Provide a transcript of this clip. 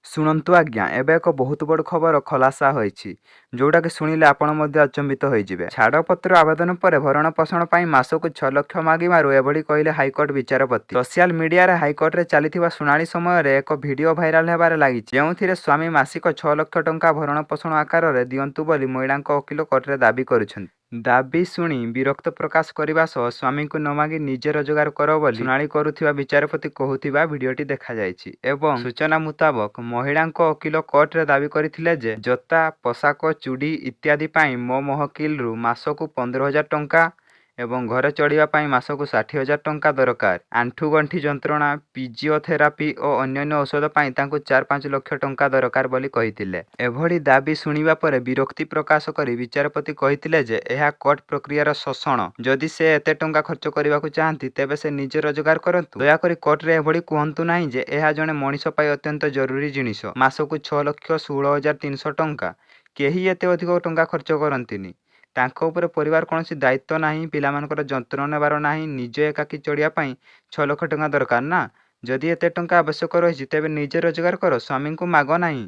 ଶୁଣନ୍ତୁ ଆଜ୍ଞା, ଏବେ ଏକ ବହୁତ ବଡ଼ ଖବର ଖଲାସା ହୋଇଛି, ଯୋଉଟାକି ଶୁଣିଲେ ଆପଣ ମଧ୍ୟ ଆଚମ୍ବିତ ହୋଇଯିବେ। ଛାଡ଼ପତ୍ର ଆବେଦନ ପରେ ଭରଣପୋଷଣ ପାଇଁ ମାସକୁ 6 ଲକ୍ଷ ମାଗିବାରୁ ଏଭଳି କହିଲେ ହାଇକୋର୍ଟ ବିଚାରପତି। ସୋସିଆଲ ମିଡିଆରେ ହାଇକୋର୍ଟରେ ଚାଲିଥିବା ଶୁଣାଣି ସମୟରେ ଏକ ଭିଡିଓ ଭାଇରାଲ ହେବାରେ ଲାଗିଛି, ଯେଉଁଥିରେ ସ୍ୱାମୀ ମାସିକ 6 ଲକ୍ଷ ଟଙ୍କା ଭରଣପୋଷଣ ଆକାରରେ ଦିଅନ୍ତୁ ବୋଲି ମହିଳାଙ୍କ ଓକିଲ କୋର୍ଟରେ ଦାବି କରୁଛନ୍ତି। ଦାବି ଶୁଣି ବିରକ୍ତ ପ୍ରକାଶ କରିବା ସହ ସ୍ୱାମୀଙ୍କୁ ନ ମାଗି ନିଜେ ରୋଜଗାର କର ବୋଲି ଶୁଣାଣି କରୁଥିବା ବିଚାରପତି କହୁଥିବା ଭିଡିଓଟି ଦେଖାଯାଇଛି ଏବଂ ସୂଚନା ମୁତାବକ ମହିଳାଙ୍କ ଓକିଲ କୋର୍ଟରେ ଦାବି କରିଥିଲେ ଯେ ଜୋତା, ପୋଷାକ, ଚୁଡ଼ି ଇତ୍ୟାଦି ପାଇଁ ମୋ ମହକିଲରୁ ମାସକୁ 15,000 ଟଙ୍କା ଏବଂ ଘରେ ଚଳିବା ପାଇଁ ମାସକୁ 60,000 ଟଙ୍କା ଦରକାର। ଆଣ୍ଠୁଗଣ୍ଠି ଯନ୍ତ୍ରଣା, ଫିଜିଓଥେରାପି ଓ ଅନ୍ୟାନ୍ୟ ଔଷଧ ପାଇଁ ତାଙ୍କୁ 4-5 ଲକ୍ଷ ଟଙ୍କା ଦରକାର ବୋଲି କହିଥିଲେ। ଏଭଳି ଦାବି ଶୁଣିବା ପରେ ବିରକ୍ତି ପ୍ରକାଶ କରି ବିଚାରପତି କହିଥିଲେ ଯେ ଏହା କୋର୍ଟ ପ୍ରକ୍ରିୟାର ଶୋଷଣ। ଯଦି ସେ ଏତେ ଟଙ୍କା ଖର୍ଚ୍ଚ କରିବାକୁ ଚାହାନ୍ତି ତେବେ ସେ ନିଜେ ରୋଜଗାର କରନ୍ତୁ। ଦୟାକରି କୋର୍ଟରେ ଏଭଳି କୁହନ୍ତୁ ନାହିଁ ଯେ ଏହା ଜଣେ ମଣିଷ ପାଇଁ ଅତ୍ୟନ୍ତ ଜରୁରୀ ଜିନିଷ। ମାସକୁ 6,16,300 ଟଙ୍କା। କେହି ଏତେ ଅଧିକ ଟଙ୍କା ଖର୍ଚ୍ଚ କରନ୍ତିନି। ତାଙ୍କ ଉପରେ ପରିବାର କୌଣସି ଦାୟିତ୍ୱ ନାହିଁ, ପିଲାମାନଙ୍କର ଯତ୍ନ ନେବାର ନାହିଁ, ନିଜେ ଏକାକୀ ଚଳିବା ପାଇଁ 6 ଲକ୍ଷ ଟଙ୍କା ଦରକାର ନା। ଯଦି ଏତେ ଟଙ୍କା ଆବଶ୍ୟକ ରହିଛି ତେବେ ନିଜେ ରୋଜଗାର କର, ସ୍ୱାମୀଙ୍କୁ ମାଗ ନାହିଁ।